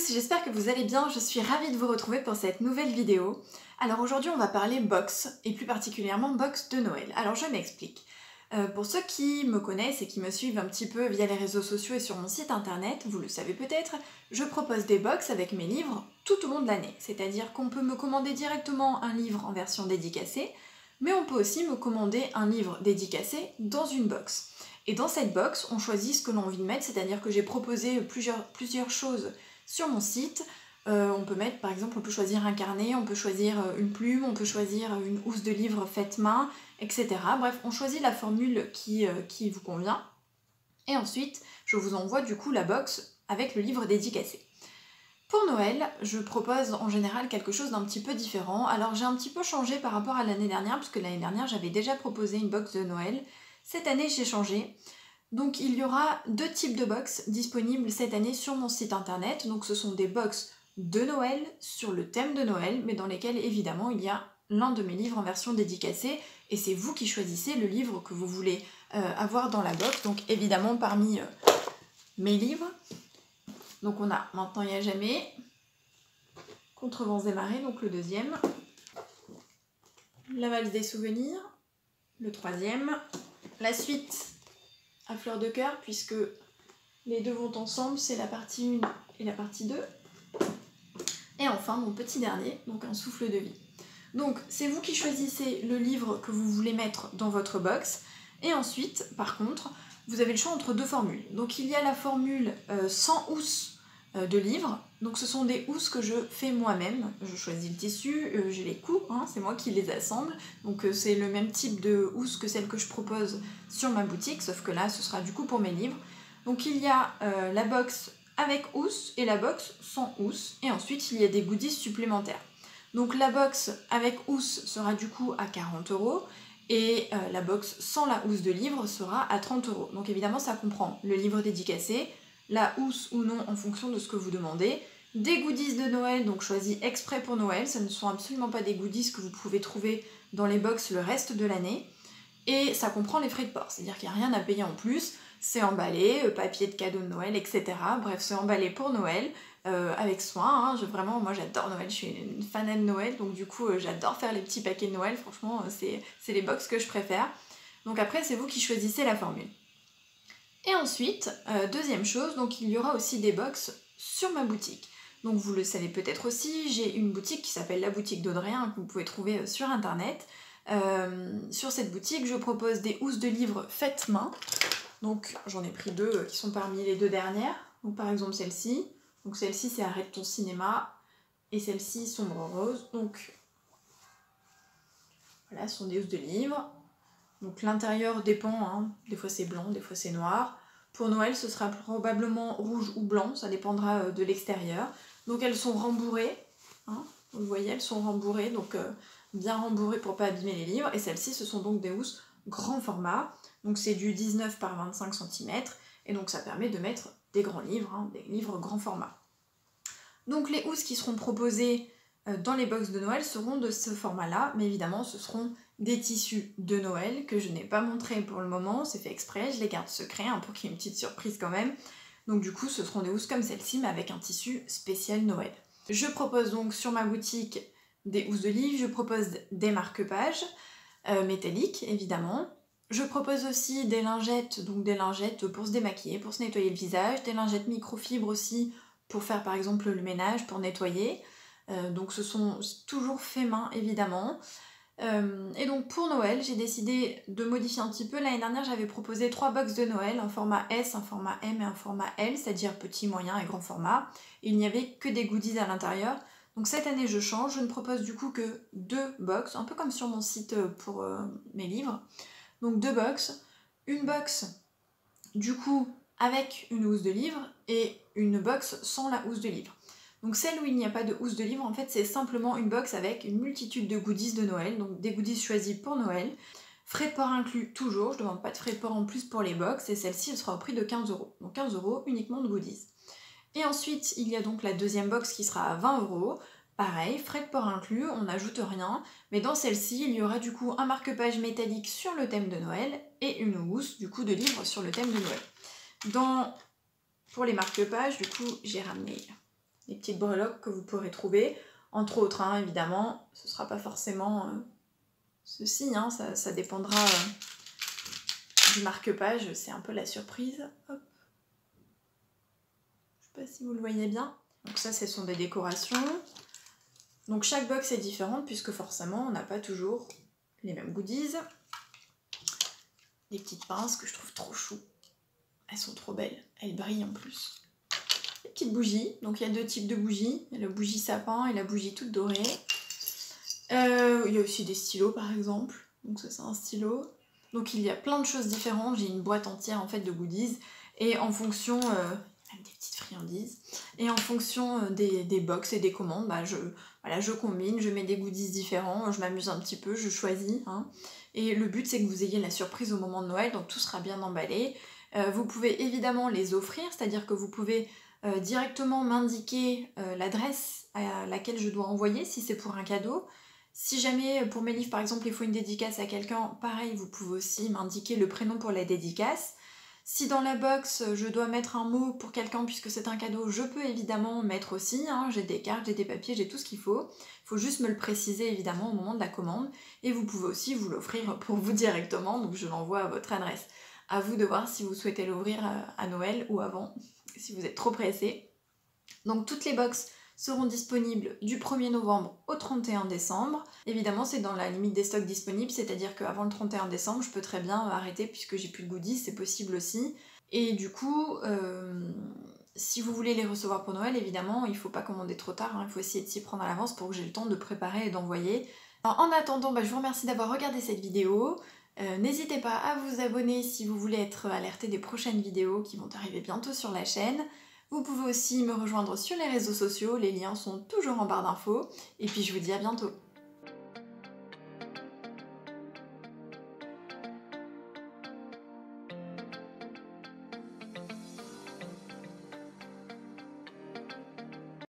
tous, j'espère que vous allez bien, je suis ravie de vous retrouver pour cette nouvelle vidéo. Alors aujourd'hui on va parler box, et plus particulièrement box de Noël. Alors je m'explique. Pour ceux qui me connaissent et qui me suivent un petit peu via les réseaux sociaux et sur mon site internet, vous le savez peut-être, je propose des box avec mes livres tout au long de l'année. C'est-à-dire qu'on peut me commander directement un livre en version dédicacée, mais on peut aussi me commander un livre dédicacé dans une box. Et dans cette box, on choisit ce que l'on a envie de mettre, c'est-à-dire que j'ai proposé plusieurs choses sur mon site. On peut mettre, par exemple, on peut choisir un carnet, on peut choisir une plume, on peut choisir une housse de livre faite main, etc. Bref, on choisit la formule qui vous convient. Et ensuite, je vous envoie du coup la box avec le livre dédicacé. Pour Noël, je propose en général quelque chose d'un petit peu différent. Alors j'ai un petit peu changé par rapport à l'année dernière, puisque l'année dernière j'avais déjà proposé une box de Noël. Cette année j'ai changé. Donc il y aura deux types de box disponibles cette année sur mon site internet. Donc ce sont des box de Noël sur le thème de Noël, mais dans lesquels évidemment il y a l'un de mes livres en version dédicacée. Et c'est vous qui choisissez le livre que vous voulez avoir dans la box. Donc évidemment parmi mes livres. Donc on a Maintenant il n'y a jamais, Contre vents et marées, donc le deuxième, La valse des souvenirs, le troisième, la suite à fleur de cœur, puisque les deux vont ensemble, c'est la partie 1 et la partie 2. Et enfin mon petit dernier, donc Un souffle de vie. Donc c'est vous qui choisissez le livre que vous voulez mettre dans votre box. Et ensuite, par contre, vous avez le choix entre deux formules. Donc il y a la formule sans housse de livres. Donc ce sont des housses que je fais moi-même. Je choisis le tissu, je les couds, hein, c'est moi qui les assemble. Donc c'est le même type de housse que celle que je propose sur ma boutique, sauf que là ce sera du coup pour mes livres. Donc il y a la box avec housse et la box sans housse. Et ensuite il y a des goodies supplémentaires. Donc la box avec housse sera du coup à 40 € et la box sans la housse de livre sera à 30 €. Donc évidemment ça comprend le livre dédicacé, la housse ou non en fonction de ce que vous demandez, des goodies de Noël, donc choisis exprès pour Noël, ce ne sont absolument pas des goodies que vous pouvez trouver dans les box le reste de l'année, et ça comprend les frais de port, c'est-à-dire qu'il n'y a rien à payer en plus, c'est emballé, papier de cadeau de Noël, etc. Bref, c'est emballé pour Noël, avec soin, hein. Vraiment, moi j'adore Noël, je suis une fanat de Noël, donc du coup j'adore faire les petits paquets de Noël, franchement c'est les box que je préfère. Donc après c'est vous qui choisissez la formule. Et ensuite, deuxième chose, donc il y aura aussi des box sur ma boutique. Donc vous le savez peut-être aussi, j'ai une boutique qui s'appelle la boutique d'Audrey, que vous pouvez trouver sur internet. Sur cette boutique, je propose des housses de livres faites main. Donc j'en ai pris deux qui sont parmi les deux dernières. Donc par exemple celle-ci. Donc celle-ci c'est Arrête ton cinéma. Et celle-ci Sombre rose. Donc voilà, ce sont des housses de livres. Donc l'intérieur dépend, hein. Des fois c'est blanc, des fois c'est noir. Pour Noël, ce sera probablement rouge ou blanc, ça dépendra de l'extérieur. Donc elles sont rembourrées, hein. Vous voyez, elles sont rembourrées, donc bien rembourrées pour pas abîmer les livres. Et celles-ci, ce sont donc des housses grand format. Donc c'est du 19 par 25 cm. Et donc ça permet de mettre des grands livres, hein, des livres grand format. Donc les housses qui seront proposées dans les box de Noël seront de ce format-là, mais évidemment ce seront des tissus de Noël que je n'ai pas montré pour le moment, c'est fait exprès, je les garde secrets, hein, pour qu'il y ait une petite surprise quand même. Donc du coup ce seront des housses comme celle-ci, mais avec un tissu spécial Noël. Je propose donc sur ma boutique des housses de livres, je propose des marque-pages métalliques évidemment. Je propose aussi des lingettes, donc des lingettes pour se démaquiller, pour se nettoyer le visage, des lingettes microfibres aussi pour faire par exemple le ménage, pour nettoyer. Donc ce sont toujours fait main évidemment. Et donc pour Noël, j'ai décidé de modifier un petit peu. L'année dernière, j'avais proposé 3 box de Noël, un format S, un format M et un format L, c'est-à-dire petit, moyen et grand format. Et il n'y avait que des goodies à l'intérieur. Donc cette année, je change. Je ne propose du coup que 2 box, un peu comme sur mon site pour mes livres. Donc 2 box. Une box, du coup, avec une housse de livre et une box sans la housse de livre. Donc celle où il n'y a pas de housse de livre, en fait, c'est simplement une box avec une multitude de goodies de Noël, donc des goodies choisis pour Noël. Frais de port inclus toujours, je ne demande pas de frais de port en plus pour les box, et celle-ci, elle sera au prix de 15 €. Donc 15 € uniquement de goodies. Et ensuite, il y a donc la deuxième box qui sera à 20 €. Pareil, frais de port inclus, on n'ajoute rien, mais dans celle-ci, il y aura du coup un marque-page métallique sur le thème de Noël et une housse du coup de livre sur le thème de Noël. Pour les marque-pages, du coup, j'ai ramené des petites breloques que vous pourrez trouver, entre autres, hein, évidemment, ce sera pas forcément ceci, hein, ça dépendra du marque-page, c'est un peu la surprise. Hop. Je sais pas si vous le voyez bien. Donc ça, ce sont des décorations. Donc chaque box est différente puisque forcément, on n'a pas toujours les mêmes goodies. Des petites pinces que je trouve trop chou. Elles sont trop belles, elles brillent en plus. Des petites bougies, donc il y a 2 types de bougies. Il y a la bougie sapin et la bougie toute dorée. Il y a aussi des stylos par exemple. Donc ça c'est un stylo. Donc il y a plein de choses différentes. J'ai une boîte entière en fait de goodies. Et en fonction, même des petites friandises. Et en fonction des box et des commandes, bah, je combine, je mets des goodies différents, je m'amuse un petit peu, je choisis. Hein. Et le but c'est que vous ayez la surprise au moment de Noël, donc tout sera bien emballé. Vous pouvez évidemment les offrir, c'est-à-dire que vous pouvez directement m'indiquer l'adresse à laquelle je dois envoyer si c'est pour un cadeau. Si jamais pour mes livres par exemple il faut une dédicace à quelqu'un, pareil vous pouvez aussi m'indiquer le prénom pour la dédicace. Si dans la box je dois mettre un mot pour quelqu'un puisque c'est un cadeau, je peux évidemment mettre aussi, hein, j'ai des cartes, j'ai des papiers, j'ai tout ce qu'il faut. Il faut juste me le préciser évidemment au moment de la commande. Et vous pouvez aussi vous l'offrir pour vous directement, donc je l'envoie à votre adresse. À vous de voir si vous souhaitez l'ouvrir à Noël ou avant, si vous êtes trop pressé. Donc toutes les box seront disponibles du 1er novembre au 31 décembre. Évidemment, c'est dans la limite des stocks disponibles, c'est-à-dire qu'avant le 31 décembre, je peux très bien arrêter puisque j'ai plus de goodies, c'est possible aussi. Et du coup, si vous voulez les recevoir pour Noël, évidemment, il ne faut pas commander trop tard, hein, il faut essayer de s'y prendre à l'avance pour que j'ai le temps de préparer et d'envoyer. Alors, en attendant, je vous remercie d'avoir regardé cette vidéo. N'hésitez pas à vous abonner si vous voulez être alerté des prochaines vidéos qui vont arriver bientôt sur la chaîne. Vous pouvez aussi me rejoindre sur les réseaux sociaux, les liens sont toujours en barre d'infos. Et puis je vous dis à bientôt.